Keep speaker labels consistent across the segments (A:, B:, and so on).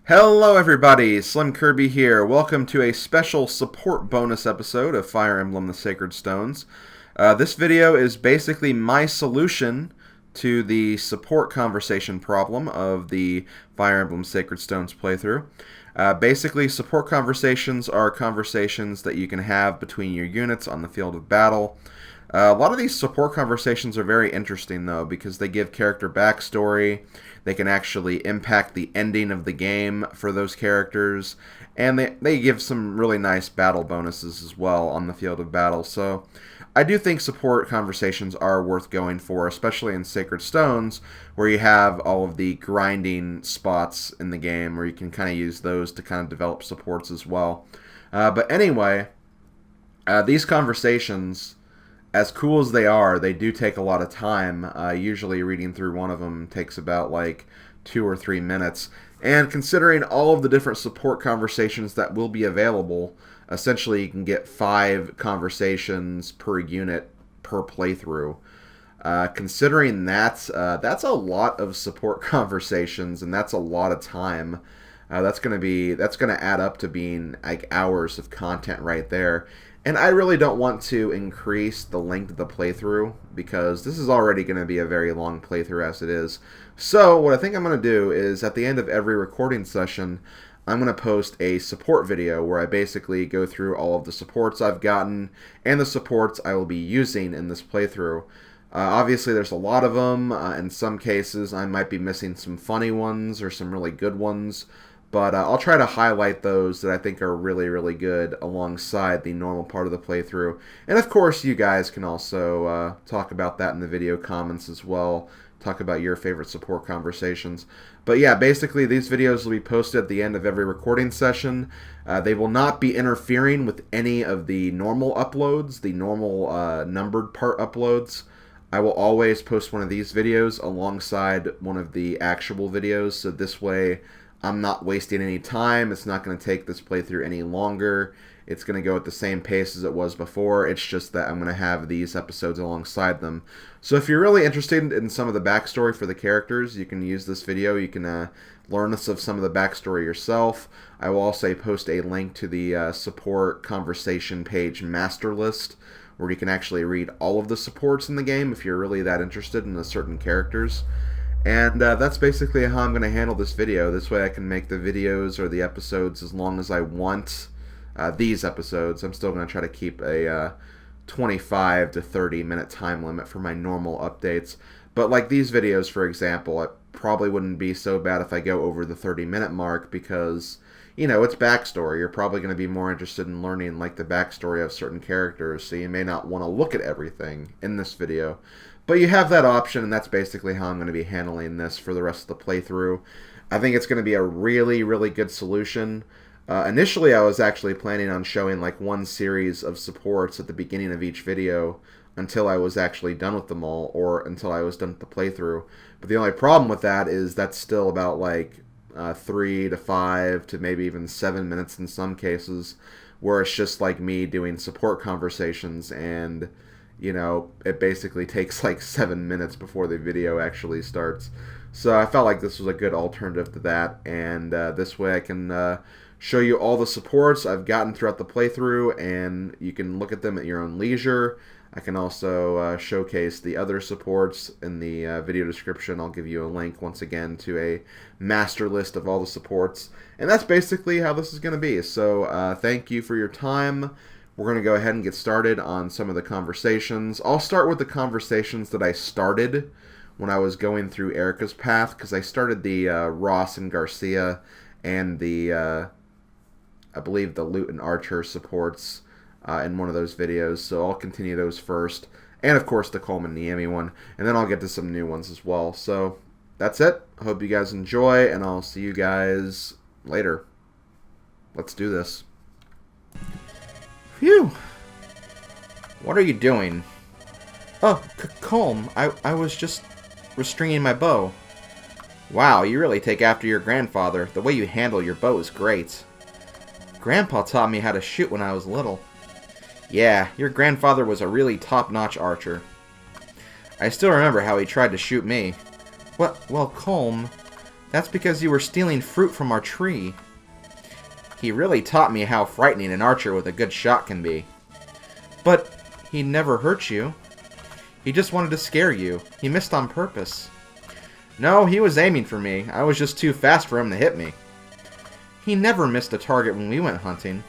A: Hello everybody, SlimKirby here. Welcome to a special support bonus episode of Fire Emblem The Sacred Stones. This video is basically my solution to the support conversation problem of the Fire Emblem Sacred Stones playthrough. Basically, support conversations are conversations that you can have between your units on the field of battle. A lot of these support conversations are very interesting, though, because they give character backstory, they can actually impact the ending of the game for those characters, and they give some really nice battle bonuses as well on the field of battle. So I do think support conversations are worth going for, especially in Sacred Stones, where you have all of the grinding spots in the game, where you can kind of use those to kind of develop supports as well. But anyway, these conversations, as cool as they do take a lot of time. Usually reading through one of them takes about like 2 or 3 minutes. And considering all of the different support conversations that will be available, essentially you can get 5 conversations per unit per playthrough. Considering that's a lot of support conversations, and that's a lot of time. That's gonna add up to being like hours of content right there. And I really don't want to increase the length of the playthrough, because this is already going to be a very long playthrough as it is. So what I think I'm going to do is, at the end of every recording session, I'm going to post a support video where I basically go through all of the supports I've gotten and the supports I will be using in this playthrough. Obviously there's a lot of them. In some cases I might be missing some funny ones or some really good ones. But I'll try to highlight those that I think are really, really good alongside the normal part of the playthrough. And of course, you guys can also talk about that in the video comments as well. Talk about your favorite support conversations. But yeah, basically these videos will be posted at the end of every recording session. They will not be interfering with any of the normal uploads, the normal numbered part uploads. I will always post one of these videos alongside one of the actual videos, so this way I'm not wasting any time. It's not going to take this playthrough any longer. It's going to go at the same pace as it was before. It's just that I'm going to have these episodes alongside them. So if you're really interested in some of the backstory for the characters, you can use this video. You can learn of some of the backstory yourself. I will also post a link to the support conversation page master list, where you can actually read all of the supports in the game if you're really that interested in the certain characters. And that's basically how I'm going to handle this video. This way I can make the videos or the episodes as long as I want. These episodes, I'm still going to try to keep a 25 to 30 minute time limit for my normal updates. But like these videos, for example, it probably wouldn't be so bad if I go over the 30-minute mark, because, you know, it's backstory. You're probably going to be more interested in learning like the backstory of certain characters, so you may not want to look at everything in this video. But you have that option, and that's basically how I'm going to be handling this for the rest of the playthrough. I think it's going to be a really, really good solution. Initially, I was actually planning on showing like one series of supports at the beginning of each video until I was actually done with them all, or until I was done with the playthrough. But the only problem with that is that's still about like 3 to 5 to maybe even 7 minutes in some cases, where it's just like me doing support conversations, and you know, it basically takes like 7 minutes before the video actually starts. So I felt like this was a good alternative to that, and this way I can show you all the supports I've gotten throughout the playthrough, and you can look at them at your own leisure. I can also showcase the other supports in the video description. I'll give you a link once again to a master list of all the supports, and that's basically how this is going to be. So thank you for your time. We're going to go ahead and get started on some of the conversations. I'll start with the conversations that I started when I was going through Erica's path, because I started the Ross and Garcia and the, I believe, the Lute and Artur supports in one of those videos. So I'll continue those first. And, of course, the Colm and Neimi one. And then I'll get to some new ones as well. So that's it. I hope you guys enjoy, and I'll see you guys later. Let's do this. Phew. What are you doing? Oh, Colm. I was just restringing my bow. Wow, you really take after your grandfather. The way you handle your bow is great. Grandpa taught me how to shoot when I was little. Yeah, your grandfather was a really top-notch archer. I still remember how he tried to shoot me. Well, Colm, That's because you were stealing fruit from our tree. He really taught me how frightening an archer with a good shot can be. But he never hurt you. He just wanted to scare you. He missed on purpose. No, he was aiming for me. I was just too fast for him to hit me. He never missed a target when we went hunting.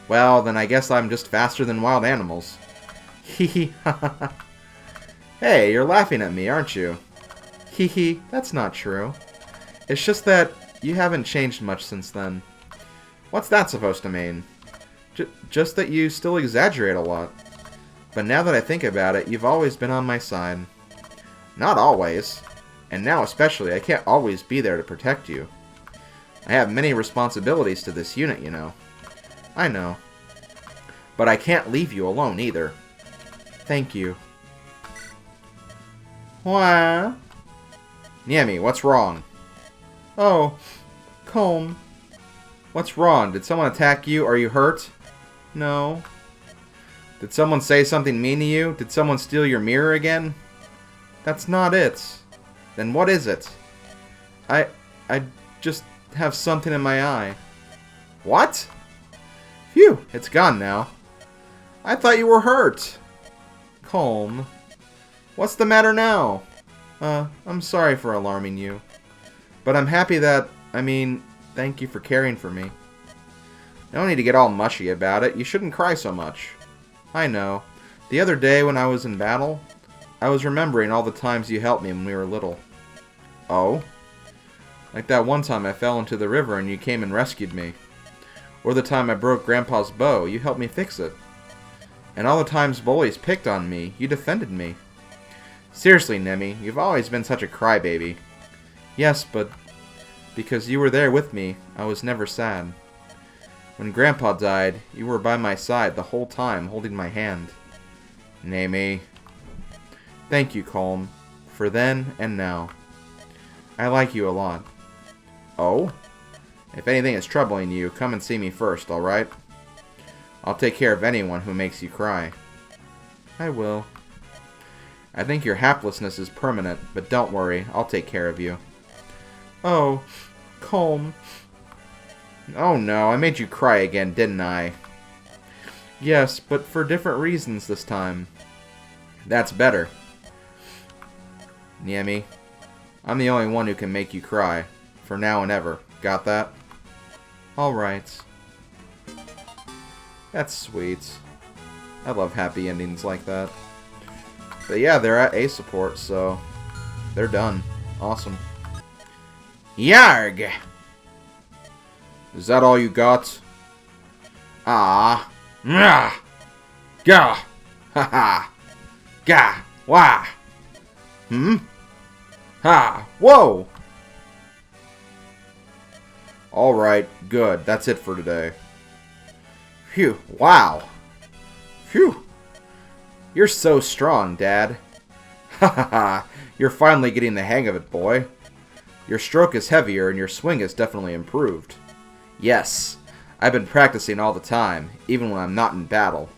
A: Well, then I guess I'm just faster than wild animals. Hee hee ha ha ha. Hey, you're laughing at me, aren't you? Hee hee, that's not true. It's just that you haven't changed much since then. What's that supposed to mean? Just that you still exaggerate a lot. But now that I think about it, you've always been on my side. Not always. And now especially, I can't always be there to protect you. I have many responsibilities to this unit, you know. I know. But I can't leave you alone either. Thank you. What? Neimi, what's wrong? Oh, Colm. What's wrong? Did someone attack you? Are you hurt? No. Did someone say something mean to you? Did someone steal your mirror again? That's not it. Then what is it? I just have something in my eye. What? Phew, it's gone now. I thought you were hurt. Colm. What's the matter now? I'm sorry for alarming you. But I'm happy that, thank you for caring for me. No need to get all mushy about it. You shouldn't cry so much. I know. The other day when I was in battle, I was remembering all the times you helped me when we were little. Oh? Like that one time I fell into the river and you came and rescued me. Or the time I broke Grandpa's bow, you helped me fix it. And all the times bullies picked on me, you defended me. Seriously, Neimi, you've always been such a crybaby. Yes, but because you were there with me, I was never sad. When Grandpa died, you were by my side the whole time, holding my hand. Neimi. Thank you, Colm, for then and now. I like you a lot. Oh? If anything is troubling you, come and see me first, alright? I'll take care of anyone who makes you cry. I will. I think your haplessness is permanent, but don't worry, I'll take care of you. Oh, Colm. Oh no, I made you cry again, didn't I? Yes, but for different reasons this time. That's better. Neimi, I'm the only one who can make you cry. For now and ever. Got that? Alright. That's sweet. I love happy endings like that. But yeah, they're at A support, so they're done. Awesome. Yarg! Is that all you got? Ah. Mwah! Gah! Ha ha! Gah! Wah! Ha! Whoa! Alright, good. That's it for today. Phew. Wow. Phew. You're so strong, Dad. Ha ha ha. You're finally getting the hang of it, boy. Your stroke is heavier and your swing is definitely improved. Yes. I've been practicing all the time, even when I'm not in battle.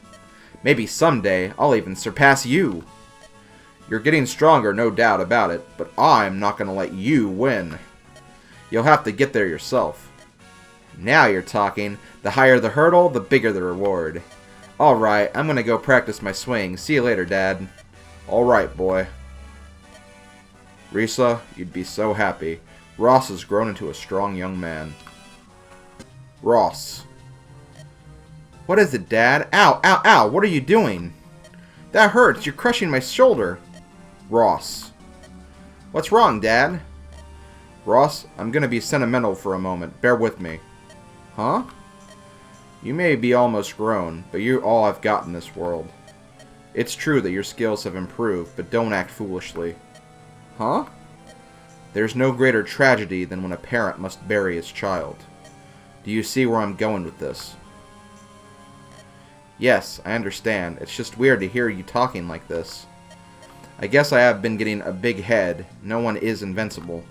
A: Maybe someday I'll even surpass you. You're getting stronger, no doubt about it, but I'm not going to let you win. You'll have to get there yourself. Now you're talking. The higher the hurdle, the bigger the reward. Alright, I'm going to go practice my swing. See you later, Dad. Alright, boy. Risa, you'd be so happy. Ross has grown into a strong young man. Ross. What is it, Dad? Ow, ow, ow! What are you doing? That hurts! You're crushing my shoulder! Ross. What's wrong, Dad? Ross, I'm gonna be sentimental for a moment. Bear with me. Huh? You may be almost grown, but you're all I've got in this world. It's true that your skills have improved, but don't act foolishly. Huh? There's no greater tragedy than when a parent must bury his child. Do you see where I'm going with this? Yes, I understand. It's just weird to hear you talking like this. I guess I have been getting a big head. No one is invincible.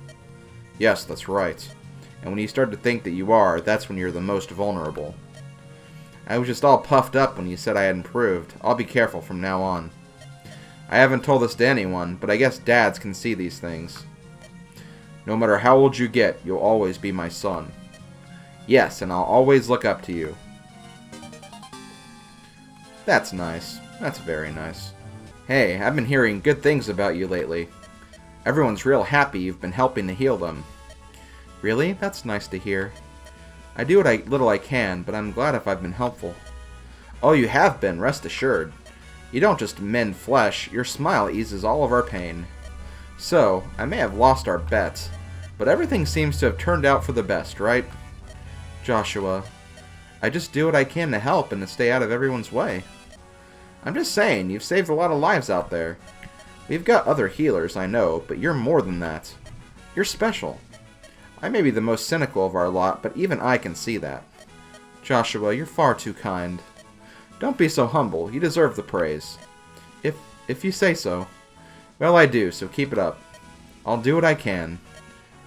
A: Yes, that's right. And when you start to think that you are, that's when you're the most vulnerable. I was just all puffed up when you said I had improved. I'll be careful from now on. I haven't told this to anyone, but I guess dads can see these things. No matter how old you get, you'll always be my son. Yes, and I'll always look up to you. That's nice. That's very nice. Hey, I've been hearing good things about you lately. Everyone's real happy you've been helping to heal them. Really? That's nice to hear. I do what little I can, but I'm glad if I've been helpful. Oh, you have been, rest assured. You don't just mend flesh, your smile eases all of our pain. So, I may have lost our bets, but everything seems to have turned out for the best, right? Joshua, I just do what I can to help and to stay out of everyone's way. I'm just saying, you've saved a lot of lives out there. We've got other healers, I know, but you're more than that. You're special. I may be the most cynical of our lot, but even I can see that. Joshua, you're far too kind. Don't be so humble, you deserve the praise. If you say so. Well, I do, so keep it up. I'll do what I can.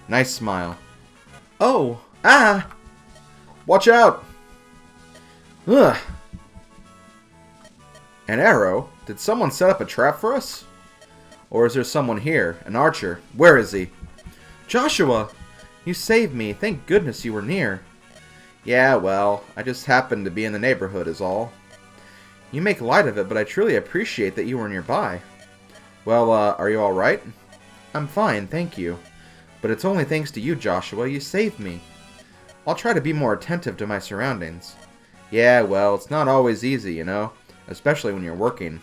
A: Nice smile. Oh! Ah! Watch out! Ugh! An arrow? Did someone set up a trap for us? Or is there someone here? An archer? Where is he? Joshua! You saved me. Thank goodness you were near. Yeah, well, I just happened to be in the neighborhood is all. You make light of it, but I truly appreciate that you were nearby. Well, are you alright? I'm fine, thank you. But it's only thanks to you, Joshua. You saved me. I'll try to be more attentive to my surroundings. Yeah, well, it's not always easy, you know, especially when you're working.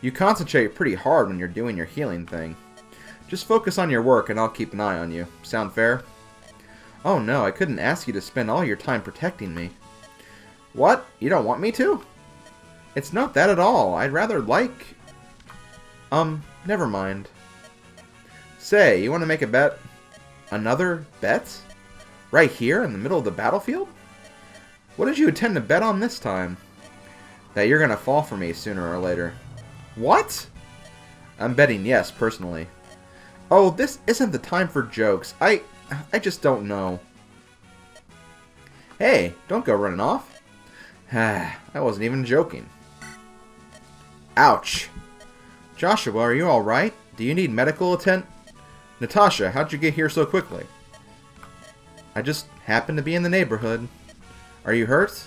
A: You concentrate pretty hard when you're doing your healing thing. Just focus on your work and I'll keep an eye on you. Sound fair? Oh no, I couldn't ask you to spend all your time protecting me. What? You don't want me to? It's not that at all. I'd rather like... never mind. Say, you want to make a bet? Another bet? Right here in the middle of the battlefield? What did you intend to bet on this time? That you're going to fall for me sooner or later. What? I'm betting yes, personally. Oh, this isn't the time for jokes. I just don't know. Hey, don't go running off. I wasn't even joking. Ouch. Joshua, are you alright? Do you need medical attention? Natasha, how'd you get here so quickly? I just happened to be in the neighborhood. Are you hurt?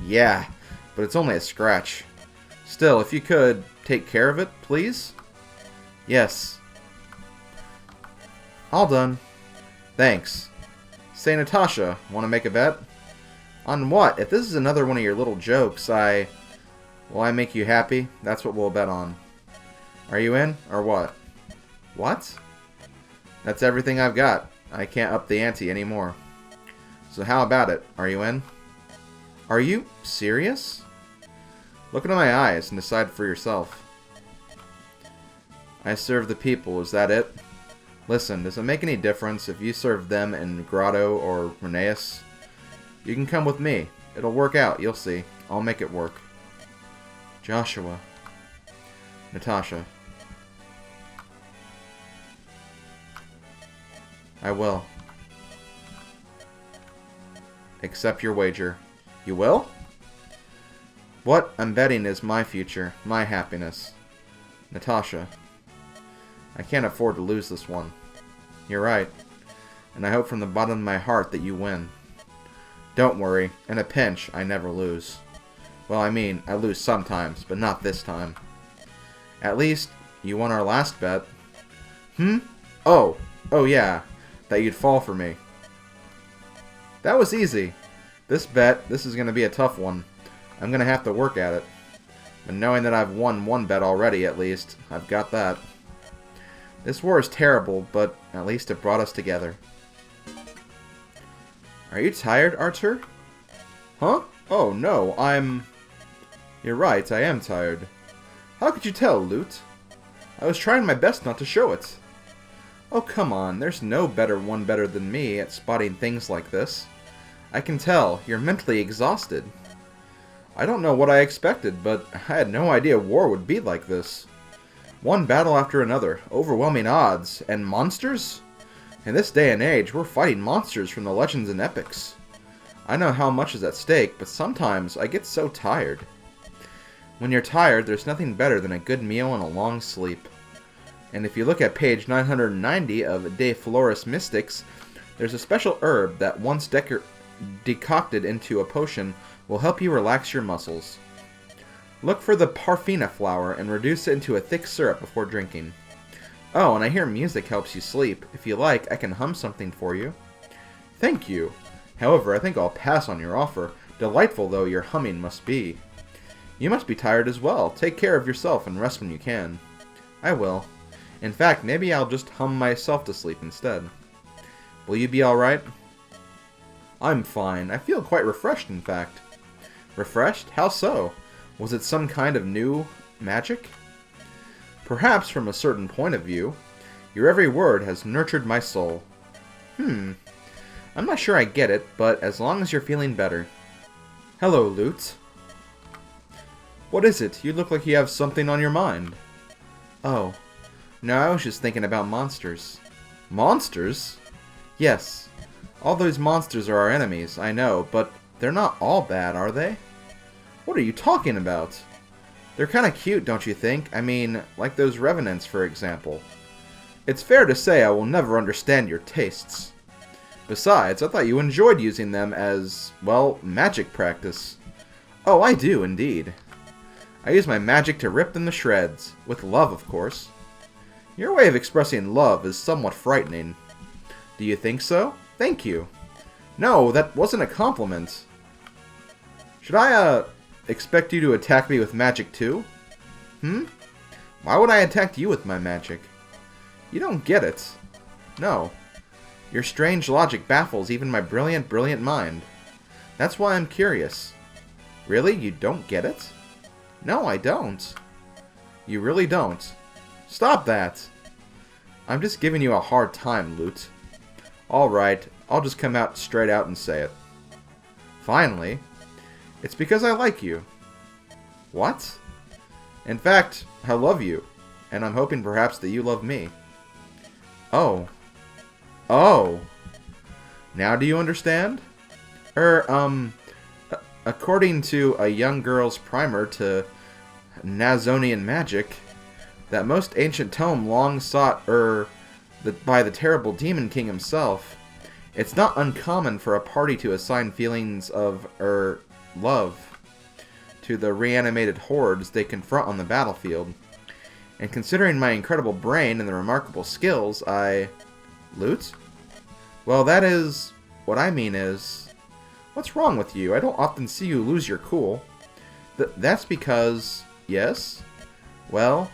A: Yeah, but it's only a scratch. Still, if you could, take care of it, please? Yes. All done. Thanks. Say, Natasha, want to make a bet? On what? If this is another one of your little jokes, will I make you happy? That's what we'll bet on. Are you in, or what? What? That's everything I've got. I can't up the ante anymore. So how about it? Are you in? Are you serious? Look into my eyes and decide for yourself. I serve the people, is that it? Listen, does it make any difference if you serve them in Grotto or Reneus? You can come with me. It'll work out, you'll see. I'll make it work. Joshua. Natasha. I will. Accept your wager. You will? What I'm betting is my future, my happiness. Natasha. I can't afford to lose this one. You're right. And I hope from the bottom of my heart that you win. Don't worry. In a pinch, I never lose. Well, I mean, I lose sometimes, but not this time. At least, you won our last bet. Oh yeah. That you'd fall for me. That was easy. This is going to be a tough one. I'm going to have to work at it. But knowing that I've won one bet already, at least, I've got that. This war is terrible, but at least it brought us together. Are you tired, Artur? Huh? Oh, no, You're right, I am tired. How could you tell, Lute? I was trying my best not to show it. Oh, come on, there's no one better than me at spotting things like this. I can tell, you're mentally exhausted. I don't know what I expected, but I had no idea war would be like this. One battle after another, overwhelming odds, and monsters? In this day and age, we're fighting monsters from the legends and epics. I know how much is at stake, but sometimes I get so tired. When you're tired, there's nothing better than a good meal and a long sleep. And if you look at page 990 of De Floris Mystics, there's a special herb that once decocted into a potion will help you relax your muscles. Look for the parfina flower and reduce it into a thick syrup before drinking. Oh, and I hear music helps you sleep. If you like, I can hum something for you. Thank you. However, I think I'll pass on your offer, delightful though your humming must be. You must be tired as well. Take care of yourself and rest when you can. I will. In fact, maybe I'll just hum myself to sleep instead. Will you be alright? I'm fine. I feel quite refreshed, in fact. Refreshed? How so? Was it some kind of new magic? Perhaps from a certain point of view. Your every word has nurtured my soul. I'm not sure I get it, but as long as you're feeling better. Hello, Lute. What is it? You look like you have something on your mind. Oh. No, I was just thinking about monsters. Monsters? Yes. All those monsters are our enemies, I know, but they're not all bad, are they? What are you talking about? They're kind of cute, don't you think? I mean, like those revenants, for example. It's fair to say I will never understand your tastes. Besides, I thought you enjoyed using them as, well, magic practice. Oh, I do, indeed. I use my magic to rip them to shreds. With love, of course. Your way of expressing love is somewhat frightening. Do you think so? Thank you. No, that wasn't a compliment. Should I, expect you to attack me with magic too? Why would I attack you with my magic? You don't get it. No. Your strange logic baffles even my brilliant, brilliant mind. That's why I'm curious. Really? You don't get it? No, I don't. You really don't. Stop that! I'm just giving you a hard time, Lute. Alright, I'll just come out straight out and say it. Finally. It's because I like you. What? In fact, I love you. And I'm hoping perhaps that you love me. Oh. Oh. Now do you understand? According to a young girl's primer to Nazonian magic, that most ancient tome long sought, by the terrible Demon King himself, it's not uncommon for a party to assign feelings of, love to the reanimated hordes they confront on the battlefield. And considering my incredible brain and the remarkable skills, Lute? Well, that is... What I mean is... What's wrong with you? I don't often see you lose your cool. That's because... Yes? Well,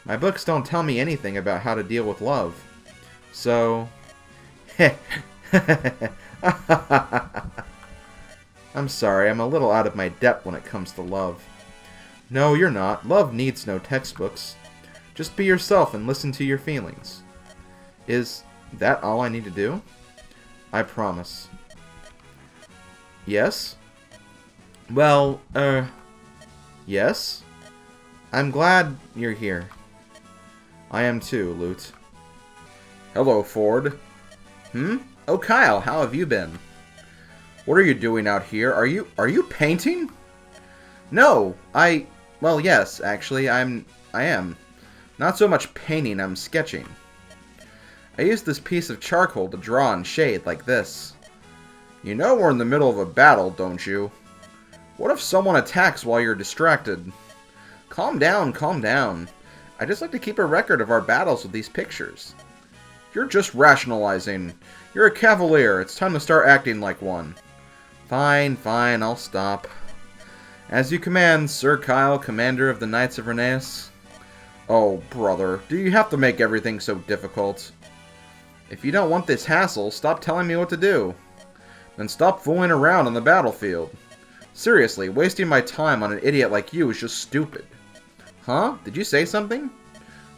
A: my books don't tell me anything about how to deal with love. So... I'm sorry, I'm a little out of my depth when it comes to love. No, you're not. Love needs no textbooks. Just be yourself and listen to your feelings. Is that all I need to do? I promise. Yes? Well, yes? I'm glad you're here. I am too, Lute. Hello, Forde. Oh, Kyle, how have you been? What are you doing out here? Are you painting? No, well, yes, actually, I am. Not so much painting, I'm sketching. I used this piece of charcoal to draw in shade like this. You know we're in the middle of a battle, don't you? What if someone attacks while you're distracted? Calm down, calm down. I just like to keep a record of our battles with these pictures. You're just rationalizing. You're a cavalier. It's time to start acting like one. Fine, fine, I'll stop. As you command, Sir Kyle, Commander of the Knights of Reneus. Oh, brother, do you have to make everything so difficult? If you don't want this hassle, stop telling me what to do. Then stop fooling around on the battlefield. Seriously, wasting my time on an idiot like you is just stupid. Huh? Did you say something?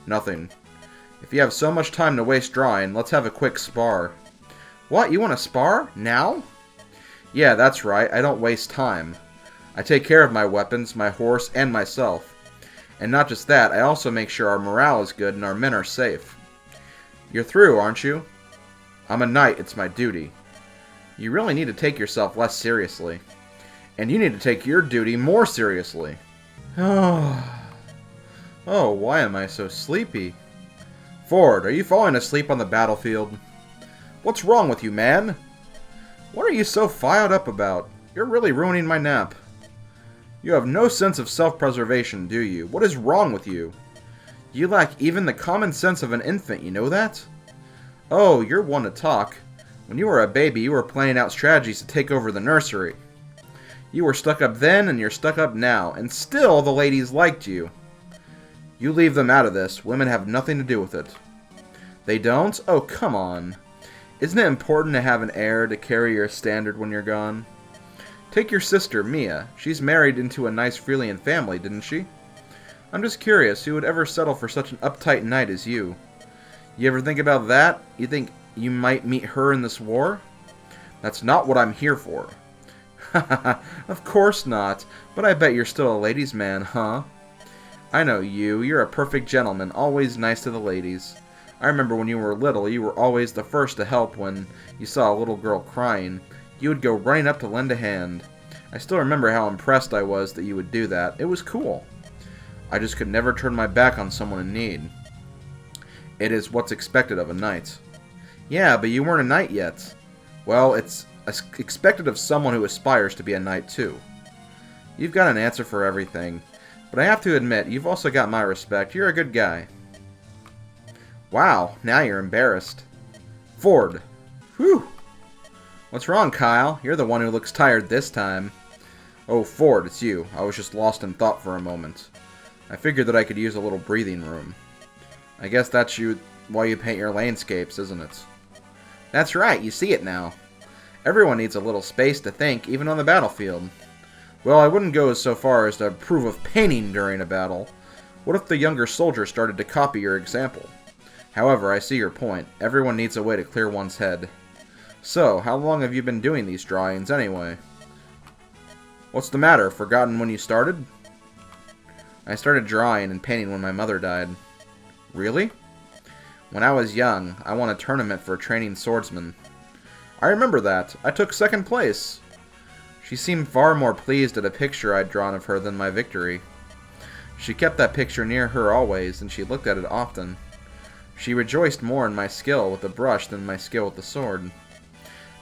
A: Nothing. If you have so much time to waste drawing, let's have a quick spar. What? You want to spar? Now? Yeah, that's right. I don't waste time. I take care of my weapons, my horse, and myself. And not just that, I also make sure our morale is good and our men are safe. You're through, aren't you? I'm a knight. It's my duty. You really need to take yourself less seriously. And you need to take your duty more seriously. Oh, why am I so sleepy? Forde, are you falling asleep on the battlefield? What's wrong with you, man? What are you so fired up about? You're really ruining my nap. You have no sense of self-preservation, do you? What is wrong with you? You lack even the common sense of an infant, you know that? Oh, you're one to talk. When you were a baby, you were planning out strategies to take over the nursery. You were stuck up then, and you're stuck up now, and still the ladies liked you. You leave them out of this. Women have nothing to do with it. They don't? Oh, come on. Isn't it important to have an heir to carry your standard when you're gone? Take your sister, Mia. She's married into a nice Freelian family, didn't she? I'm just curious, who would ever settle for such an uptight knight as you? You ever think about that? You think you might meet her in this war? That's not what I'm here for. Of course not, but I bet you're still a ladies' man, huh? I know you. You're a perfect gentleman, always nice to the ladies. I remember when you were little, you were always the first to help when you saw a little girl crying. You would go running up to lend a hand. I still remember how impressed I was that you would do that. It was cool. I just could never turn my back on someone in need. It is what's expected of a knight. Yeah, but you weren't a knight yet. Well, it's expected of someone who aspires to be a knight too. You've got an answer for everything. But I have to admit, you've also got my respect. You're a good guy. Wow, now you're embarrassed. Forde. Whew. What's wrong, Kyle? You're the one who looks tired this time. Oh, Forde, it's you. I was just lost in thought for a moment. I figured that I could use a little breathing room. I guess that's why you paint your landscapes, isn't it? That's right, you see it now. Everyone needs a little space to think, even on the battlefield. Well, I wouldn't go so far as to approve of painting during a battle. What if the younger soldiers started to copy your example? However, I see your point. Everyone needs a way to clear one's head. So, how long have you been doing these drawings anyway? What's the matter? Forgotten when you started? I started drawing and painting when my mother died. Really? When I was young, I won a tournament for training swordsmen. I remember that. I took second place. She seemed far more pleased at a picture I'd drawn of her than my victory. She kept that picture near her always, and she looked at it often. She rejoiced more in my skill with the brush than my skill with the sword.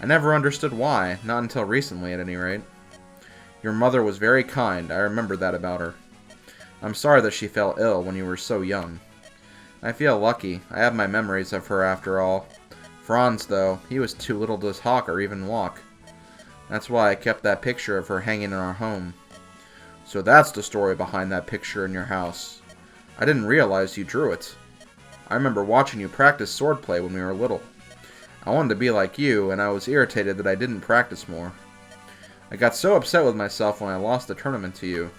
A: I never understood why, not until recently at any rate. Your mother was very kind, I remember that about her. I'm sorry that she fell ill when you were so young. I feel lucky. I have my memories of her after all. Franz, though, he was too little to talk or even walk. That's why I kept that picture of her hanging in our home. So that's the story behind that picture in your house. I didn't realize you drew it. I remember watching you practice swordplay when we were little. I wanted to be like you, and I was irritated that I didn't practice more. I got so upset with myself when I lost the tournament to you.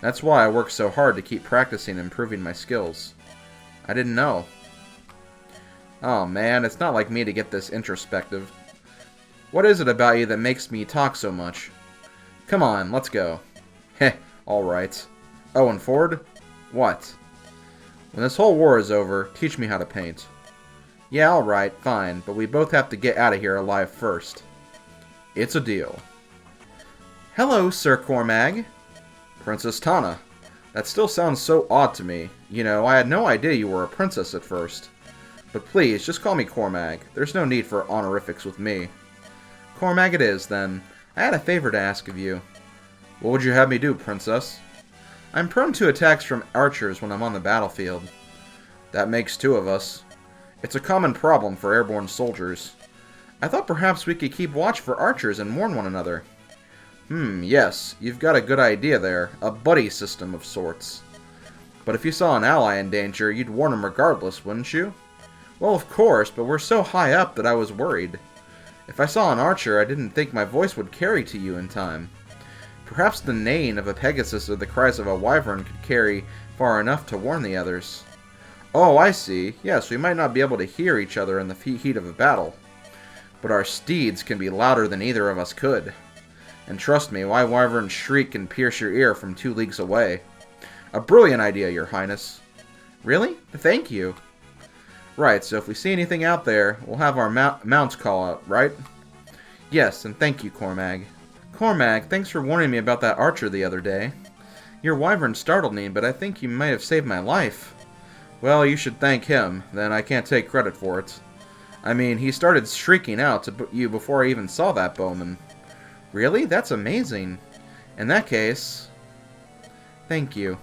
A: That's why I worked so hard to keep practicing and improving my skills. I didn't know. Oh man, it's not like me to get this introspective. What is it about you that makes me talk so much? Come on, let's go. Heh, alright. Oh, and Forde? What? When this whole war is over, teach me how to paint. Yeah, alright, fine, but we both have to get out of here alive first. It's a deal. Hello, Sir Cormag. Princess Tana. That still sounds so odd to me. You know, I had no idea you were a princess at first. But please, just call me Cormag. There's no need for honorifics with me. Cormag it is, then. I had a favor to ask of you. What would you have me do, princess? I'm prone to attacks from archers when I'm on the battlefield. That makes two of us. It's a common problem for airborne soldiers. I thought perhaps we could keep watch for archers and warn one another. Yes, you've got a good idea there. A buddy system of sorts. But if you saw an ally in danger, you'd warn him regardless, wouldn't you? Well, of course, but we're so high up that I was worried. If I saw an archer, I didn't think my voice would carry to you in time. Perhaps the neighing of a pegasus or the cries of a wyvern could carry far enough to warn the others. Oh, I see. Yes, we might not be able to hear each other in the heat of a battle. But our steeds can be louder than either of us could. And trust me, my wyvern's shriek can pierce your ear from 2 leagues away. A brilliant idea, your highness. Really? Thank you. Right, so if we see anything out there, we'll have our mounts call out, right? Yes, and thank you, Cormag. Cormag, thanks for warning me about that archer the other day. Your wyvern startled me, but I think you might have saved my life. Well, you should thank him, then I can't take credit for it. I mean, he started shrieking out to you before I even saw that bowman. Really? That's amazing. In that case... Thank you.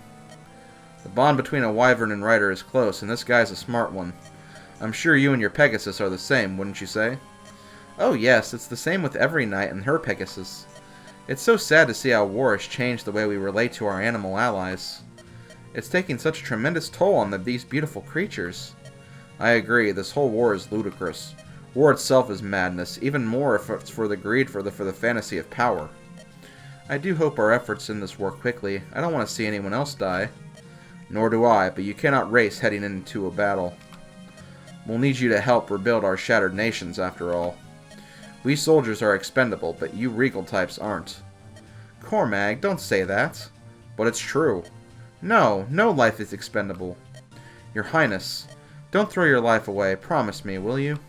A: The bond between a wyvern and rider is close, and this guy's a smart one. I'm sure you and your Pegasus are the same, wouldn't you say? Oh yes, it's the same with every knight and her Pegasus. It's so sad to see how war has changed the way we relate to our animal allies. It's taking such a tremendous toll on these beautiful creatures. I agree, this whole war is ludicrous. War itself is madness, even more if it's for the greed for the fantasy of power. I do hope our efforts end this war quickly. I don't want to see anyone else die. Nor do I, but you cannot race heading into a battle. We'll need you to help rebuild our shattered nations, after all. We soldiers are expendable, but you regal types aren't. Cormag, don't say that. But it's true. No, no life is expendable. Your Highness, don't throw your life away. Promise me, will you?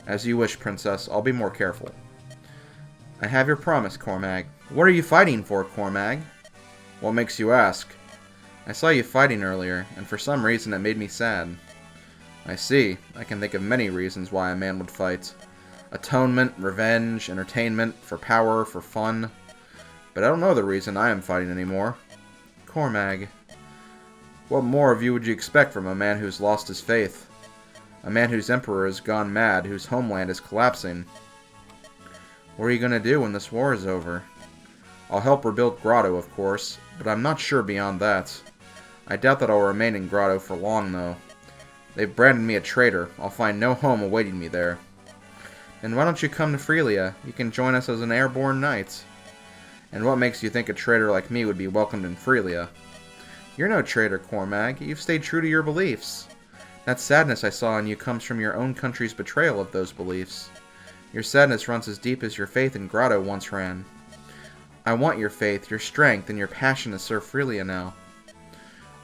A: As you wish, Princess. I'll be more careful. I have your promise, Cormag. What are you fighting for, Cormag? What makes you ask? I saw you fighting earlier, and for some reason it made me sad. I see. I can think of many reasons why a man would fight. Atonement, revenge, entertainment, for power, for fun. But I don't know the reason I am fighting anymore. Cormag. What more of you would you expect from a man who's lost his faith? A man whose emperor has gone mad, whose homeland is collapsing. What are you going to do when this war is over? I'll help rebuild Grotto, of course, but I'm not sure beyond that. I doubt that I'll remain in Grotto for long, though. They've branded me a traitor. I'll find no home awaiting me there. Then why don't you come to Frelia? You can join us as an airborne knight. And what makes you think a traitor like me would be welcomed in Frelia? You're no traitor, Cormag. You've stayed true to your beliefs. That sadness I saw in you comes from your own country's betrayal of those beliefs. Your sadness runs as deep as your faith in Grotto once ran. I want your faith, your strength, and your passion to serve Frelia now.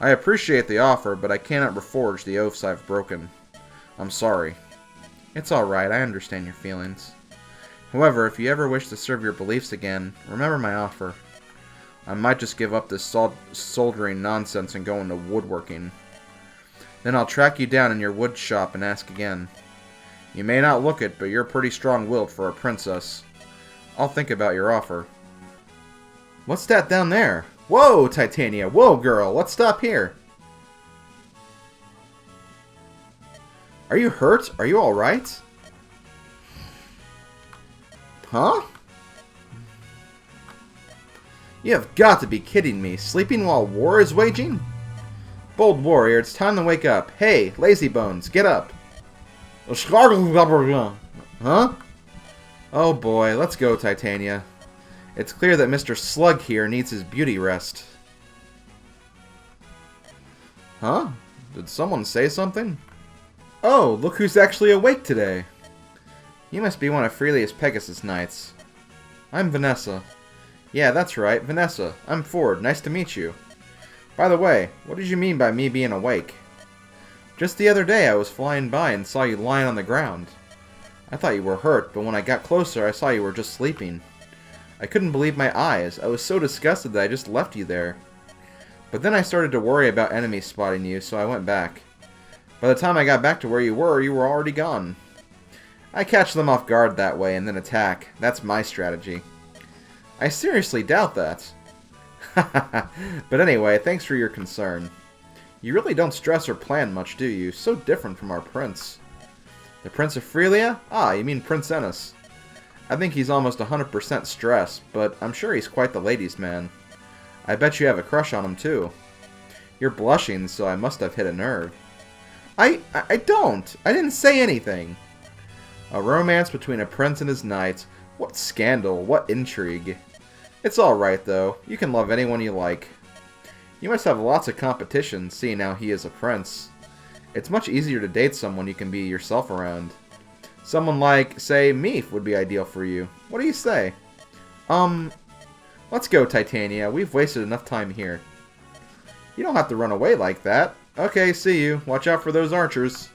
A: I appreciate the offer, but I cannot reforge the oaths I've broken. I'm sorry. It's alright, I understand your feelings. However, if you ever wish to serve your beliefs again, remember my offer. I might just give up this soldering nonsense and go into woodworking. Then I'll track you down in your wood shop and ask again. You may not look it, but you're pretty strong-willed for a princess. I'll think about your offer. What's that down there? Whoa, Titania! Whoa, girl! Let's stop here! Are you hurt? Are you alright? Huh? You have got to be kidding me. Sleeping while war is waging? Bold warrior, it's time to wake up. Hey, lazy bones, get up. Huh? Oh boy, let's go, Titania. It's clear that Mr. Slug here needs his beauty rest. Huh? Did someone say something? Oh, look who's actually awake today. You must be one of Frelia's Pegasus Knights. I'm Vanessa. Yeah, that's right, Vanessa. I'm Forde. Nice to meet you. By the way, what did you mean by me being awake? Just the other day I was flying by and saw you lying on the ground. I thought you were hurt, but when I got closer I saw you were just sleeping. I couldn't believe my eyes. I was so disgusted that I just left you there. But then I started to worry about enemies spotting you, so I went back. By the time I got back to where you were already gone. I catch them off guard that way and then attack. That's my strategy. I seriously doubt that. But anyway, thanks for your concern. You really don't stress or plan much, do you? So different from our prince. The Prince of Frelia? Ah, you mean Prince Ennis. I think he's almost 100% stressed, but I'm sure he's quite the ladies' man. I bet you have a crush on him, too. You're blushing, so I must have hit a nerve. I don't. I didn't say anything. A romance between a prince and his knights. What scandal, what intrigue. It's alright, though. You can love anyone you like. You must have lots of competition, seeing how he is a prince. It's much easier to date someone you can be yourself around. Someone like, say, me would be ideal for you. What do you say? Let's go, Titania. We've wasted enough time here. You don't have to run away like that. Okay, see you. Watch out for those archers.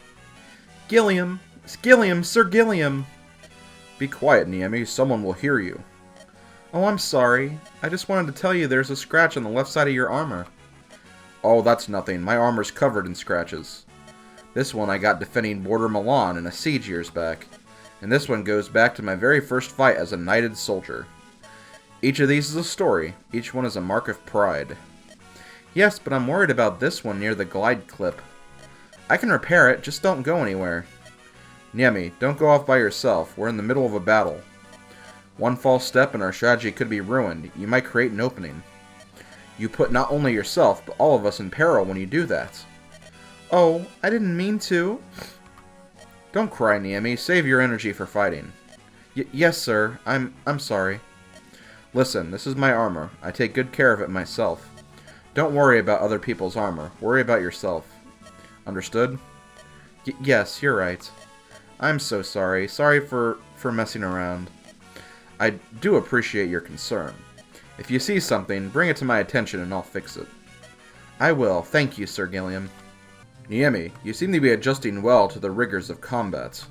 A: Gilliam! Gilliam! Sir Gilliam! Be quiet, Neimi. Someone will hear you. Oh, I'm sorry. I just wanted to tell you there's a scratch on the left side of your armor. Oh, that's nothing. My armor's covered in scratches. This one I got defending Border Milan in a siege years back. And this one goes back to my very first fight as a knighted soldier. Each of these is a story. Each one is a mark of pride. Yes, but I'm worried about this one near the glide clip. I can repair it, just don't go anywhere. Neimi, don't go off by yourself. We're in the middle of a battle. One false step and our strategy could be ruined. You might create an opening. You put not only yourself, but all of us in peril when you do that. Oh, I didn't mean to. Don't cry, Neimi. Save your energy for fighting. Yes, sir. I'm sorry. Listen, this is my armor. I take good care of it myself. Don't worry about other people's armor. Worry about yourself. Understood? Yes, you're right. I'm so sorry. Sorry for messing around. I do appreciate your concern. If you see something, bring it to my attention and I'll fix it. I will. Thank you, Sir Gilliam. Neimi, you seem to be adjusting well to the rigors of combat.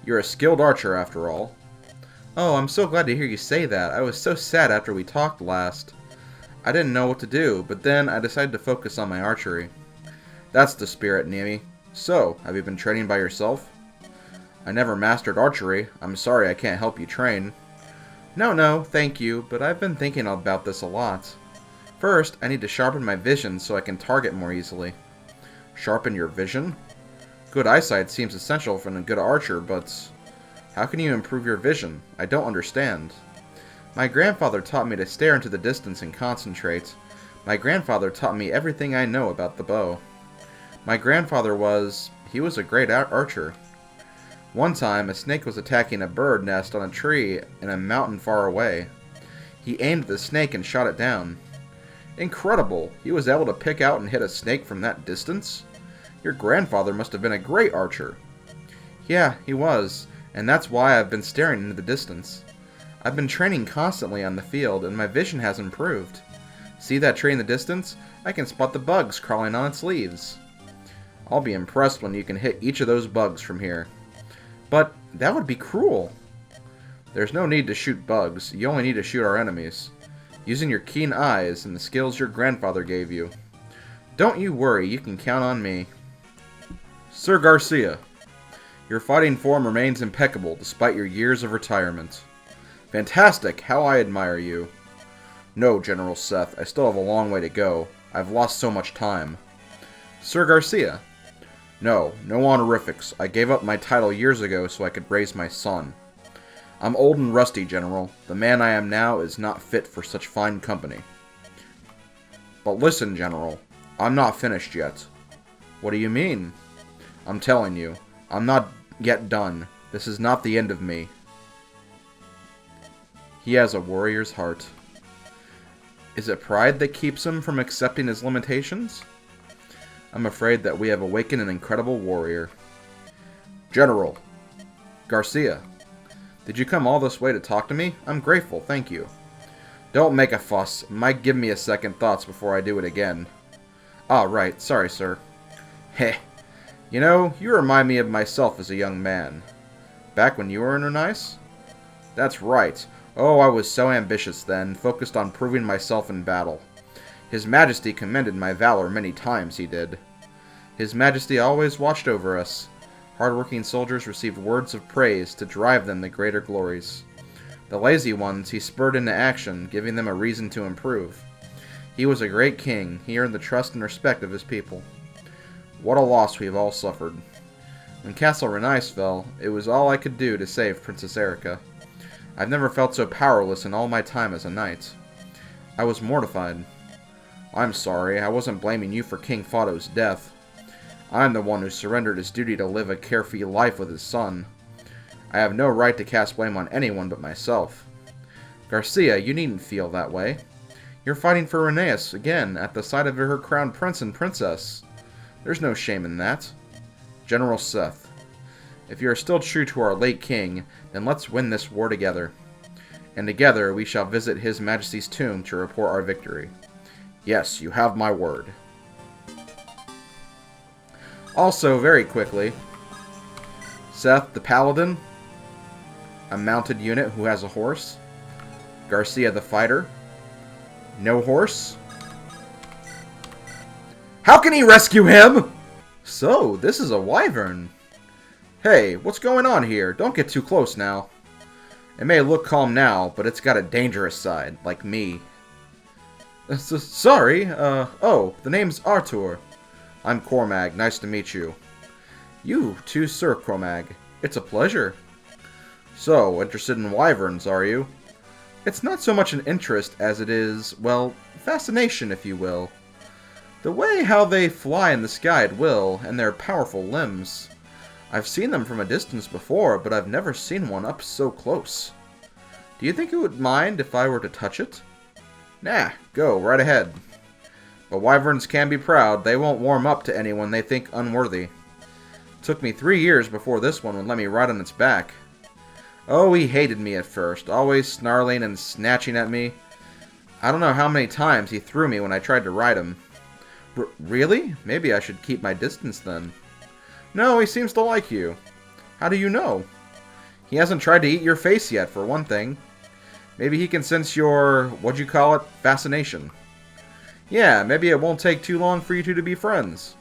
A: You're a skilled archer, after all. Oh, I'm so glad to hear you say that. I was so sad after we talked last. I didn't know what to do, but then I decided to focus on my archery. That's the spirit, Neimi. So, have you been training by yourself? I never mastered archery. I'm sorry I can't help you train. No, thank you, but I've been thinking about this a lot. First, I need to sharpen my vision so I can target more easily. Sharpen your vision? Good eyesight seems essential for a good archer, but how can you improve your vision? I don't understand. My grandfather taught me to stare into the distance and concentrate. My grandfather taught me everything I know about the bow. My grandfather was a great archer. One time, a snake was attacking a bird nest on a tree in a mountain far away. He aimed at the snake and shot it down. Incredible! He was able to pick out and hit a snake from that distance? Your grandfather must have been a great archer. Yeah, he was, and that's why I've been staring into the distance. I've been training constantly on the field, and my vision has improved. See that tree in the distance? I can spot the bugs crawling on its leaves. I'll be impressed when you can hit each of those bugs from here. But that would be cruel. There's no need to shoot bugs. You only need to shoot our enemies. Using your keen eyes and the skills your grandfather gave you. Don't you worry, you can count on me. Sir Garcia, your fighting form remains impeccable despite your years of retirement. Fantastic! How I admire you. No, General Seth, I still have a long way to go. I've lost so much time. Sir Garcia. No honorifics. I gave up my title years ago so I could raise my son. I'm old and rusty, General. The man I am now is not fit for such fine company. But listen, General. I'm not finished yet. What do you mean? I'm telling you. I'm not yet done. This is not the end of me. He has a warrior's heart. Is it pride that keeps him from accepting his limitations? I'm afraid that we have awakened an incredible warrior. General. Garcia. Did you come all this way to talk to me? I'm grateful, thank you. Don't make a fuss. Might give me a second thoughts before I do it again. Ah, right. Sorry, sir. Heh. You know, you remind me of myself as a young man. Back when you were in Nice? That's right. Oh, I was so ambitious then, focused on proving myself in battle. His Majesty commended my valor many times, he did. His Majesty always watched over us. Hard-working soldiers received words of praise to drive them to greater glories. The lazy ones he spurred into action, giving them a reason to improve. He was a great king. He earned the trust and respect of his people. What a loss we have all suffered. When Castle Renice fell, it was all I could do to save Princess Erica. I've never felt so powerless in all my time as a knight. I was mortified. I'm sorry, I wasn't blaming you for King Fato's death. I'm the one who surrendered his duty to live a carefree life with his son. I have no right to cast blame on anyone but myself. Garcia, you needn't feel that way. You're fighting for Renice again, at the side of her crowned prince and princess. There's no shame in that. General Seth, if you are still true to our late king, then let's win this war together. And together we shall visit His Majesty's tomb to report our victory. Yes, you have my word. Also, very quickly, Seth the Paladin, a mounted unit who has a horse. Garcia the Fighter, no horse. How can he rescue him? So, this is a wyvern. Hey, what's going on here? Don't get too close now. It may look calm now, but it's got a dangerous side, like me. Sorry, oh, the name's Artur. I'm Cormag, nice to meet you. You too, Sir Cormag. It's a pleasure. So, interested in wyverns, are you? It's not so much an interest as it is, well, fascination, if you will. The way how they fly in the sky at will, and their powerful limbs. I've seen them from a distance before, but I've never seen one up so close. Do you think it would mind if I were to touch it? Nah, go, right ahead. But wyverns can be proud. They won't warm up to anyone they think unworthy. It took me 3 years before this one would let me ride on its back. Oh, he hated me at first, always snarling and snatching at me. I don't know how many times he threw me when I tried to ride him. Really? Maybe I should keep my distance then. No, he seems to like you. How do you know? He hasn't tried to eat your face yet, for one thing. Maybe he can sense your, what'd you call it, fascination. Yeah, maybe it won't take too long for you two to be friends.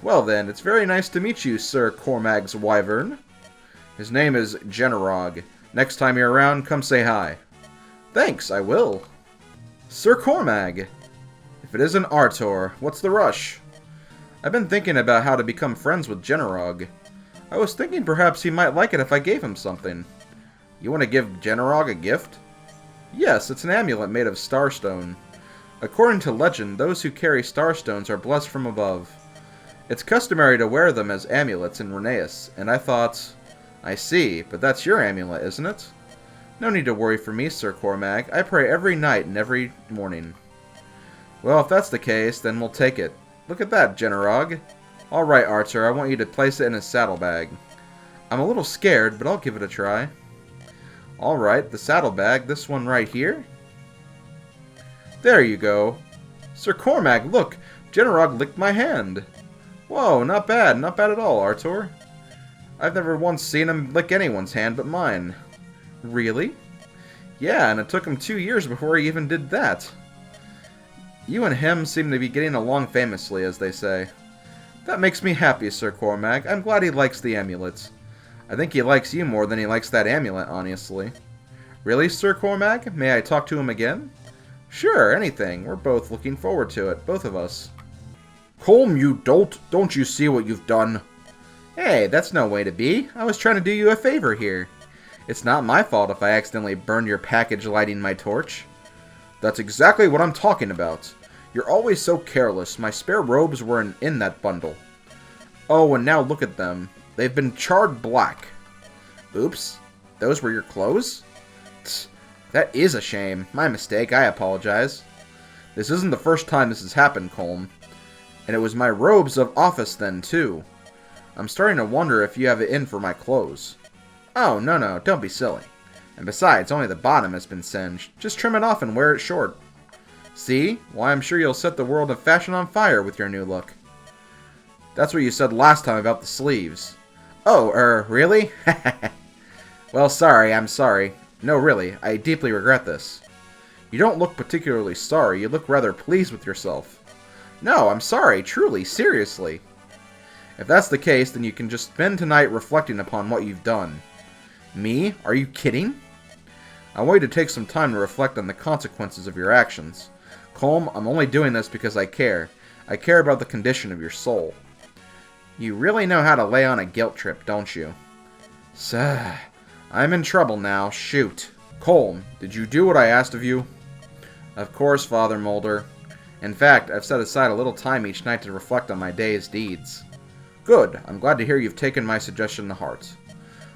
A: Well then, it's very nice to meet you, Sir Cormag's wyvern. His name is Generog. Next time you're around, come say hi. Thanks, I will. Sir Cormag. If it isn't Artur, what's the rush? I've been thinking about how to become friends with Generog. I was thinking perhaps he might like it if I gave him something. You want to give Generog a gift? Yes, it's an amulet made of starstone. According to legend, those who carry starstones are blessed from above. It's customary to wear them as amulets in Reneus, and I thought... I see, but that's your amulet, isn't it? No need to worry for me, Sir Cormag. I pray every night and every morning. Well, if that's the case, then we'll take it. Look at that, Generog. Alright, Artur, I want you to place it in his saddlebag. I'm a little scared, but I'll give it a try. Alright, the saddlebag, this one right here. There you go. Sir Cormag, look! Generog licked my hand. Whoa, not bad at all, Artur. I've never once seen him lick anyone's hand but mine. Really? Yeah, and it took him 2 years before he even did that. You and him seem to be getting along famously, as they say. That makes me happy, Sir Cormag. I'm glad he likes the amulets. I think he likes you more than he likes that amulet, honestly. Really, Sir Cormag? May I talk to him again? Sure, anything. We're both looking forward to it, both of us. Colm, you dolt! Don't you see what you've done? Hey, that's no way to be. I was trying to do you a favor here. It's not my fault if I accidentally burned your package lighting my torch. That's exactly what I'm talking about. You're always so careless. My spare robes were in that bundle. Oh, and now look at them. They've been charred black. Oops. Those were your clothes? Tch, that is a shame. My mistake. I apologize. This isn't the first time this has happened, Colm. And it was my robes of office then, too. I'm starting to wonder if you have it in for my clothes. Oh, no, don't be silly. And besides, only the bottom has been singed. Just trim it off and wear it short. See? Why, I'm sure you'll set the world of fashion on fire with your new look. That's what you said last time about the sleeves. Oh, really? Well, I'm sorry. No, really, I deeply regret this. You don't look particularly sorry, you look rather pleased with yourself. No, I'm sorry, truly, seriously. If that's the case, then you can just spend tonight reflecting upon what you've done. Me? Are you kidding? I want you to take some time to reflect on the consequences of your actions. Colm, I'm only doing this because I care. I care about the condition of your soul. You really know how to lay on a guilt trip, don't you? Sah, I'm in trouble now. Shoot. Colm, did you do what I asked of you? Of course, Father Moulder. In fact, I've set aside a little time each night to reflect on my day's deeds. Good. I'm glad to hear you've taken my suggestion to heart.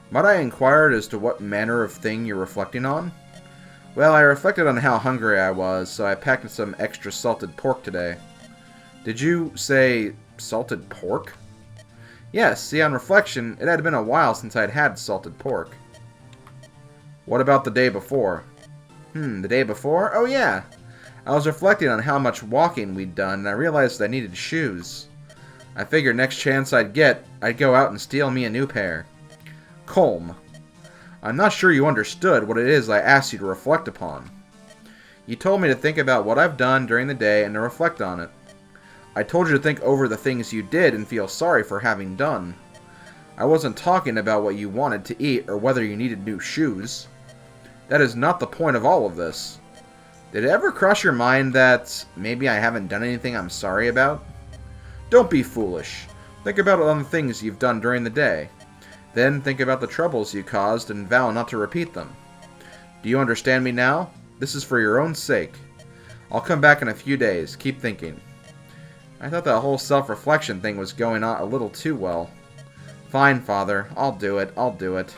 A: Might I inquire as to what manner of thing you're reflecting on? Well, I reflected on how hungry I was, so I packed some extra salted pork today. Did you say salted pork? Yes, see, on reflection, it had been a while since I'd had salted pork. What about the day before? The day before? Oh yeah! I was reflecting on how much walking we'd done, and I realized I needed shoes. I figured next chance I'd get, I'd go out and steal me a new pair. Colm, I'm not sure you understood what it is I asked you to reflect upon. You told me to think about what I've done during the day and to reflect on it. I told you to think over the things you did and feel sorry for having done. I wasn't talking about what you wanted to eat or whether you needed new shoes. That is not the point of all of this. Did it ever cross your mind that maybe I haven't done anything I'm sorry about? Don't be foolish. Think about all the things you've done during the day. Then think about the troubles you caused and vow not to repeat them. Do you understand me now? This is for your own sake. I'll come back in a few days. Keep thinking. I thought that whole self-reflection thing was going on a little too well. Fine, Father. I'll do it.